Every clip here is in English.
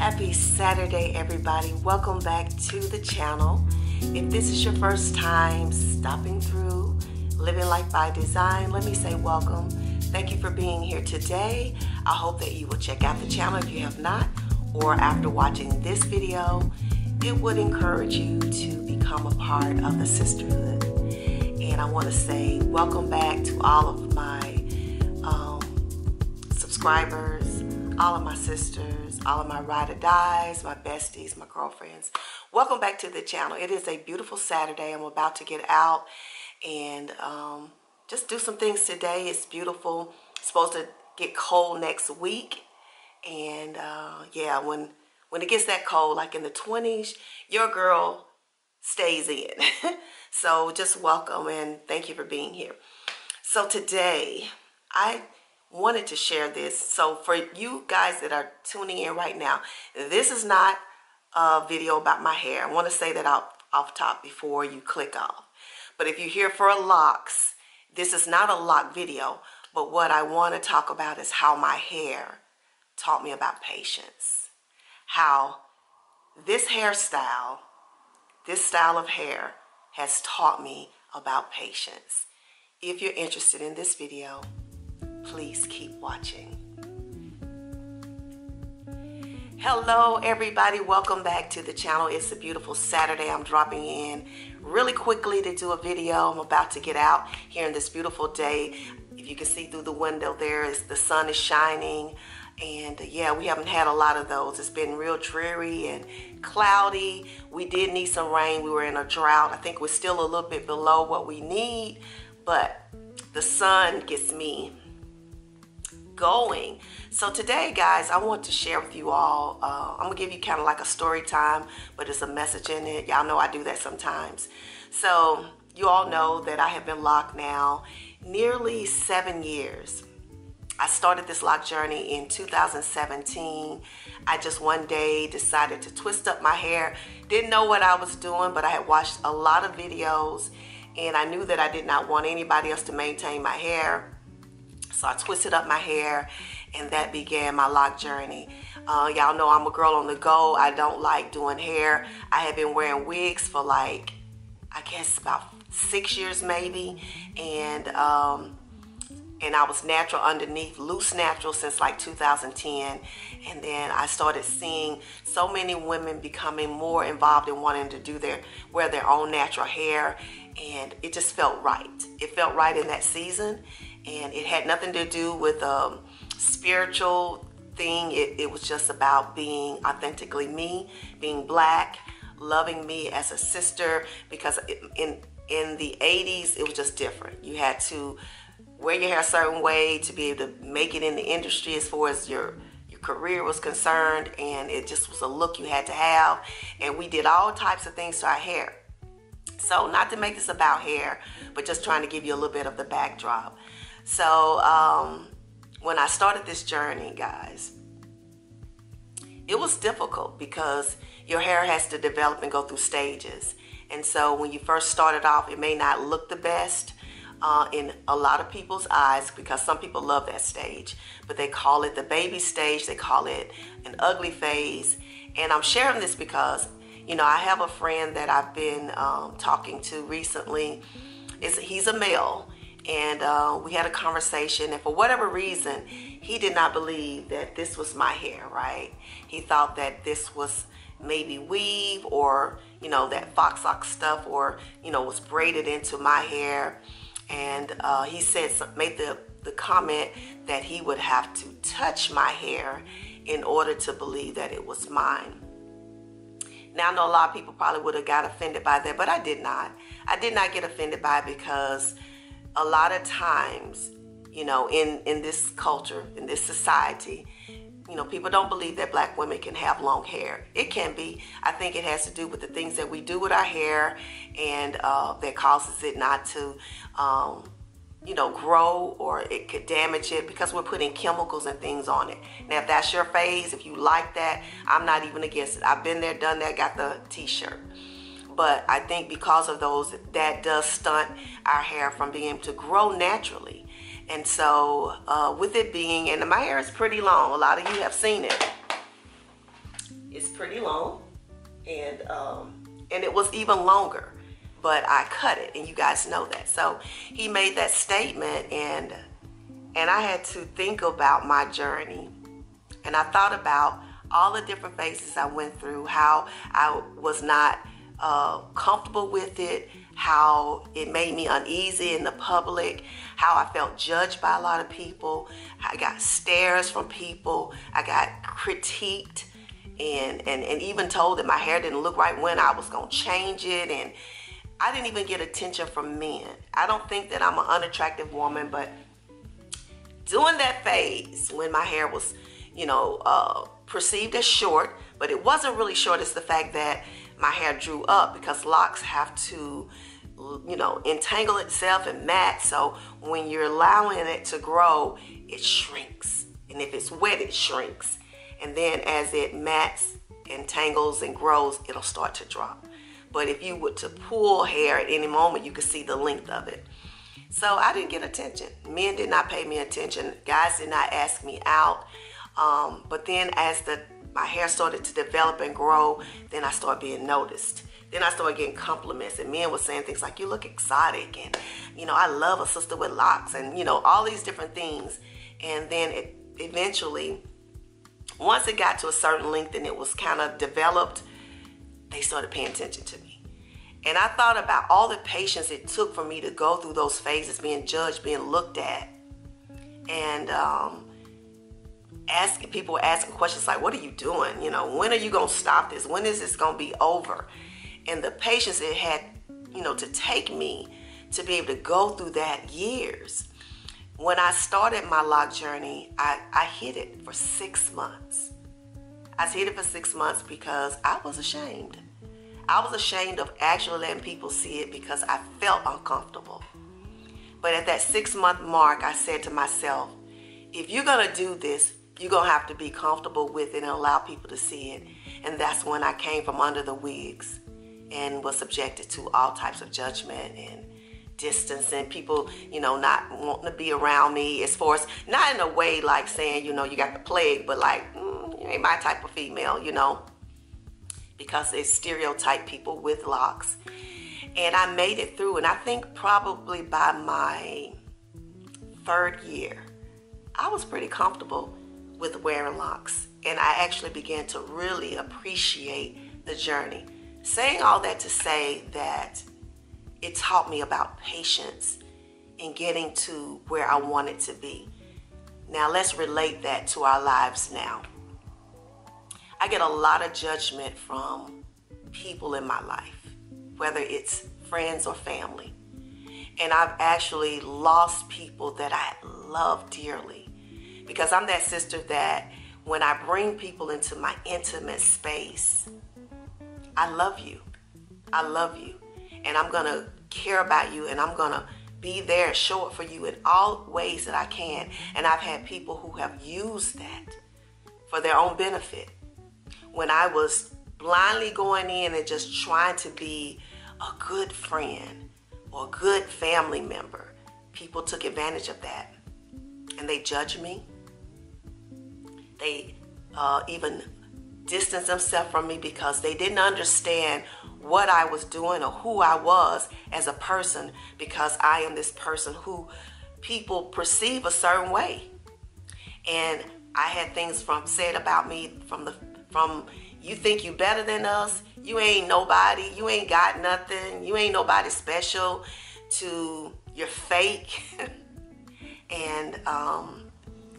Happy Saturday, everybody. Welcome back to the channel. If this is your first time stopping through Living Life by Design, let me say welcome. Thank you for being here today. I hope that you will check out the channel if you have not, or after watching this video, it would encourage you to become a part of the sisterhood. And I want to say welcome back to all of my subscribers, all of my sisters, all of my ride or dies, my besties, my girlfriends. Welcome back to the channel. It is a beautiful Saturday. I'm about to get out and just do some things today. It's beautiful. It's supposed to get cold next week. And yeah, when it gets that cold, like in the 20s, your girl stays in. So just welcome and thank you for being here. So today, I wanted to share this. So for you guys that are tuning in right now, this is not a video about my hair. I want to say that off top before you click off. But if you're here for locks, this is not a lock video. But what I want to talk about is how my hair taught me about patience. How this hairstyle, this style of hair has taught me about patience. If you're interested in this video, please keep watching. Hello everybody, welcome back to the channel. It's a beautiful Saturday. I'm dropping in really quickly to do a video. I'm about to get out here in this beautiful day. If you can see through the window there, the sun is shining. And yeah, we haven't had a lot of those. It's been real dreary and cloudy. We did need some rain. We were in a drought. I think we're still a little bit below what we need, but the sun gets me going. So today, guys, I want to share with you all, I'm gonna give you kind of like a story time, but it's a message in it. Y'all know I do that sometimes. So you all know that I have been locked now nearly 7 years. I started this lock journey in 2017. I just one day decided to twist up my hair. Didn't know what I was doing, but I had watched a lot of videos and I knew that I did not want anybody else to maintain my hair. So I twisted up my hair and that began my lock journey. Y'all know I'm a girl on the go. I don't like doing hair. I have been wearing wigs for like, I guess about 6 years maybe. And I was natural underneath, loose natural since like 2010. And then I started seeing so many women becoming more involved in wanting to wear their own natural hair. And it just felt right. It felt right in that season. And it had nothing to do with a spiritual thing. It was just about being authentically me, being black, loving me as a sister. Because in the 80s, it was just different. You had to wear your hair a certain way to be able to make it in the industry as far as your career was concerned. And it just was a look you had to have. And we did all types of things to our hair. So not to make this about hair, but just trying to give you a little bit of the backdrop. So when I started this journey, guys, it was difficult because your hair has to develop and go through stages. And so when you first started off, it may not look the best in a lot of people's eyes, because some people love that stage, but they call it the baby stage. They call it an ugly phase. And I'm sharing this because, you know, I have a friend that I've been talking to recently. He's a male. And we had a conversation, and for whatever reason, he did not believe that this was my hair, right? He thought that this was maybe weave or, you know, that fox lock stuff, or, you know, was braided into my hair. And he made the comment that he would have to touch my hair in order to believe that it was mine. Now, I know a lot of people probably would have got offended by that, but I did not. I did not get offended by it because a lot of times, you know, in this culture, in this society, you know, people don't believe that black women can have long hair. It can be. I think it has to do with the things that we do with our hair, and that causes it not to, you know, grow, or it could damage it because we're putting chemicals and things on it. Now, if that's your phase, if you like that, I'm not even against it. I've been there, done that, got the t-shirt. But I think because of those, that does stunt our hair from being able to grow naturally. And so with it being, and my hair is pretty long, a lot of you have seen it. it's pretty long, and it was even longer, but I cut it, and you guys know that. So he made that statement, and I had to think about my journey, and I thought about all the different phases I went through, how I was not comfortable with it, how it made me uneasy in the public, how I felt judged by a lot of people. I got stares from people. I got critiqued and even told that my hair didn't look right, when I was going to change it. And I didn't even get attention from men. I don't think that I'm an unattractive woman, but during that phase when my hair was, perceived as short, but it wasn't really short. It's the fact that my hair drew up, because locks have to, entangle itself and mat. So when you're allowing it to grow, it shrinks. And if it's wet, it shrinks. And then as it mats, entangles, and grows, it'll start to drop. But if you were to pull hair at any moment, you could see the length of it. So I didn't get attention. Men did not pay me attention. Guys did not ask me out. But then as my hair started to develop and grow, then I started being noticed. Then I started getting compliments, and men were saying things like, "You look exotic," and, "I love a sister with locks," and, all these different things. And then eventually, once it got to a certain length and it was kind of developed, they started paying attention to me. And I thought about all the patience it took for me to go through those phases, being judged, being looked at, and people were asking questions like, "What are you doing? When are you going to stop this? When is this going to be over?" And the patience it had, to take me to be able to go through that years. When I started my lock journey, I hid it for 6 months. I hid it for 6 months because I was ashamed. I was ashamed of actually letting people see it because I felt uncomfortable. But at that 6-month mark, I said to myself, if you're going to do this, you're going to have to be comfortable with it and allow people to see it. And that's when I came from under the wigs and was subjected to all types of judgment and distance, and people, not wanting to be around me, as far as, not in a way like saying, you got the plague, but like, you ain't my type of female, because they stereotype people with locks. And I made it through, and I think probably by my 3rd year, I was pretty comfortable with wearing locks, and I actually began to really appreciate the journey. Saying all that to say that it taught me about patience in getting to where I wanted to be. Now let's relate that to our lives now. I get a lot of judgment from people in my life, whether it's friends or family. And I've actually lost people that I love dearly, because I'm that sister that when I bring people into my intimate space, I love you. I love you. And I'm going to care about you, and I'm going to be there and show up for you in all ways that I can. And I've had people who have used that for their own benefit. When I was blindly going in and just trying to be a good friend or a good family member, people took advantage of that. And they judged me. They even distanced themselves from me because they didn't understand what I was doing or who I was as a person, because I am this person who people perceive a certain way. And I had things said about me from you think you better than us, you ain't nobody, you ain't got nothing, you ain't nobody special, to you're fake, and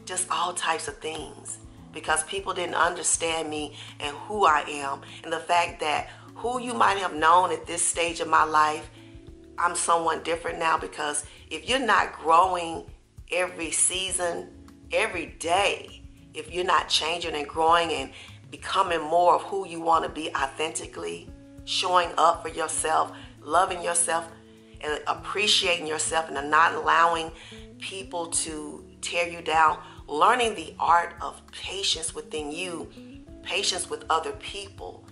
just all types of things, because people didn't understand me and who I am, and the fact that who you might have known at this stage of my life, I'm someone different now. Because if you're not growing every season, every day, if you're not changing and growing and becoming more of who you want to be authentically, showing up for yourself, loving yourself, and appreciating yourself, and not allowing people to tear you down, learning the art of patience within you, patience with other people,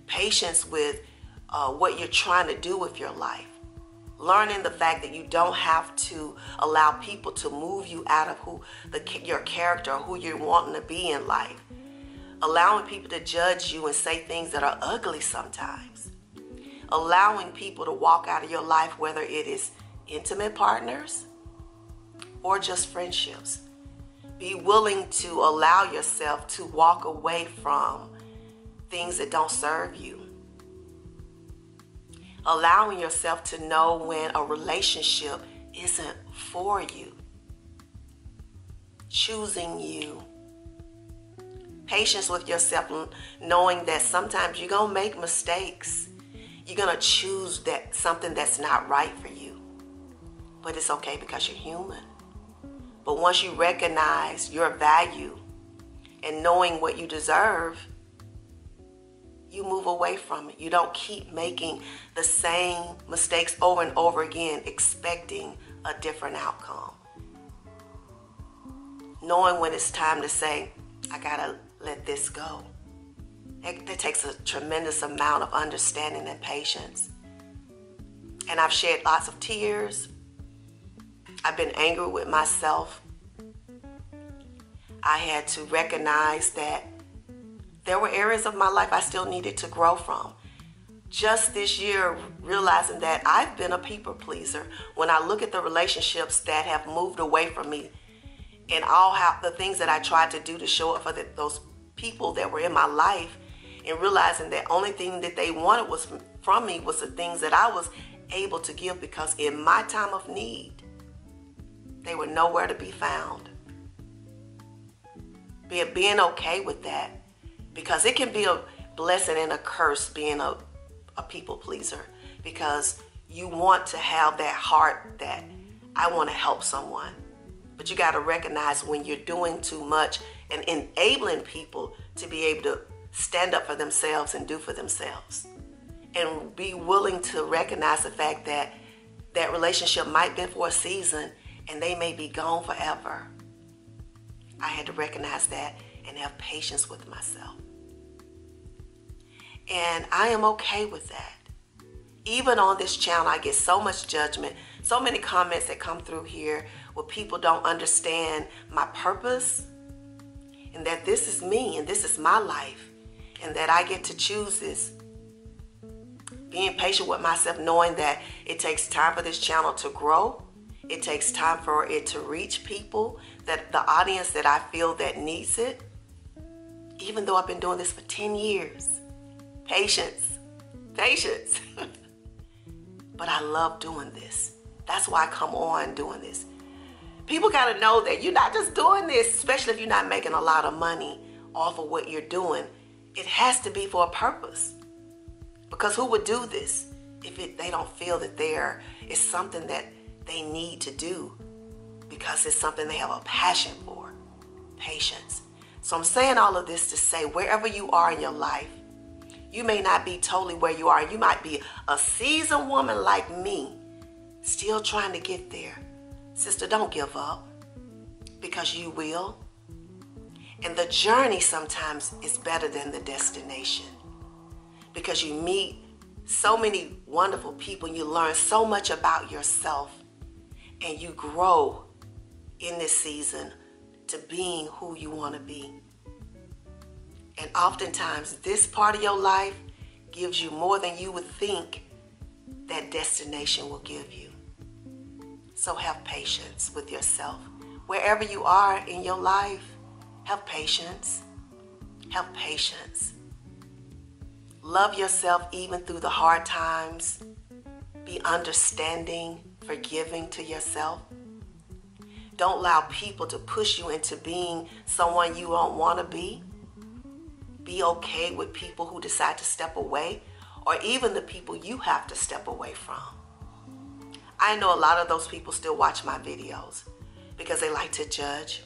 patience with what you're trying to do with your life, learning the fact that you don't have to allow people to move you out of your character or who you're wanting to be in life, allowing people to judge you and say things that are ugly sometimes, allowing people to walk out of your life, whether it is intimate partners or just friendships. Be willing to allow yourself to walk away from things that don't serve you. Allowing yourself to know when a relationship isn't for you. Choosing you. Patience with yourself, knowing that sometimes you're going to make mistakes. You're going to choose something that's not right for you. But it's okay because you're human. But once you recognize your value and knowing what you deserve, you move away from it. You don't keep making the same mistakes over and over again, expecting a different outcome. Knowing when it's time to say, I gotta let this go. That takes a tremendous amount of understanding and patience. And I've shed lots of tears. I've been angry with myself. I had to recognize that there were areas of my life I still needed to grow from. Just this year, realizing that I've been a people pleaser. When I look at the relationships that have moved away from me and the things that I tried to do to show up for those people that were in my life, and realizing that only thing that they wanted from me was the things that I was able to give, because in my time of need, they were nowhere to be found. Being okay with that, because it can be a blessing and a curse being a people pleaser, because you want to have that heart that I want to help someone. But you got to recognize when you're doing too much and enabling people to be able to stand up for themselves and do for themselves. And be willing to recognize the fact that that relationship might be for a season and they may be gone forever. I had to recognize that and have patience with myself. And I am okay with that. Even on this channel, I get so much judgment, so many comments that come through here where people don't understand my purpose, and that this is me and this is my life, and that I get to choose this. Being patient with myself, knowing that it takes time for this channel to grow. It takes time for it to reach people, that the audience that I feel that needs it. Even though I've been doing this for 10 years. Patience. But I love doing this. That's why I come on doing this. People got to know that you're not just doing this, especially if you're not making a lot of money off of what you're doing. It has to be for a purpose. Because who would do this if they don't feel that it's something that they need to do, because it's something they have a passion for? Patience. So I'm saying all of this to say, wherever you are in your life, you may not be totally where you are. You might be a seasoned woman like me, still trying to get there. Sister, don't give up, because you will. And the journey sometimes is better than the destination, because you meet so many wonderful people and you learn so much about yourself, and you grow in this season to being who you want to be. And oftentimes this part of your life gives you more than you would think that destination will give you. So have patience with yourself. Wherever you are in your life, have patience. Have patience. Love yourself even through the hard times. Be understanding, forgiving to yourself. Don't allow people to push you into being someone you don't want to be. Be okay with people who decide to step away, or even the people you have to step away from. I know a lot of those people still watch my videos because they like to judge.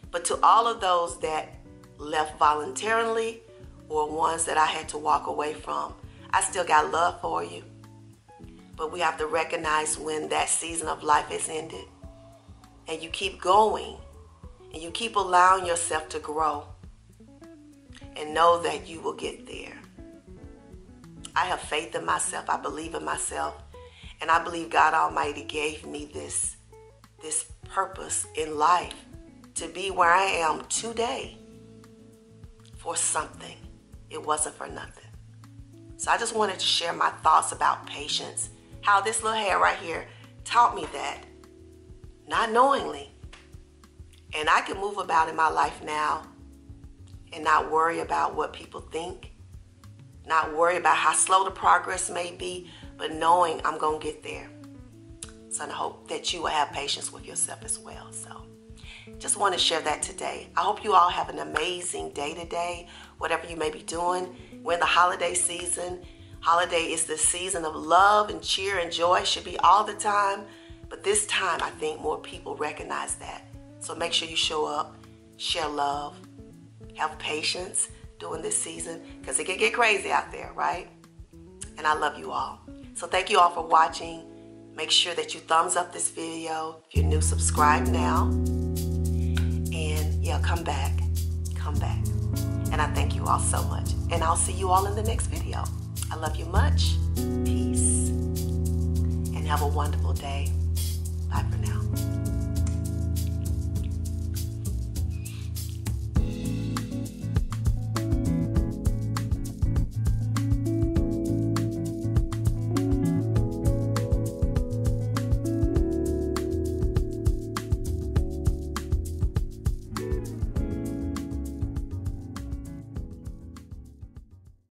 But to all of those that left voluntarily or ones that I had to walk away from, I still got love for you. But we have to recognize when that season of life has ended, and you keep going and you keep allowing yourself to grow, and know that you will get there. I have faith in myself. I believe in myself. And I believe God Almighty gave me this purpose in life to be where I am today. for something. It wasn't for nothing. So I just wanted to share my thoughts about patience, how this little hair right here taught me that, not knowingly. And I can move about in my life now and not worry about what people think, not worry about how slow the progress may be, but knowing I'm going to get there. So I hope that you will have patience with yourself as well. So just want to share that today. I hope you all have an amazing day today, whatever you may be doing. We're in the holiday season. Holiday is the season of love and cheer and joy. Should be all the time. But this time, I think more people recognize that. So make sure you show up, share love, have patience during this season, because it can get crazy out there, right? And I love you all. So thank you all for watching. Make sure that you thumbs up this video. If you're new, subscribe now. And yeah, come back. And I thank you all so much. And I'll see you all in the next video. I love you much. Peace. And have a wonderful day. Bye for now.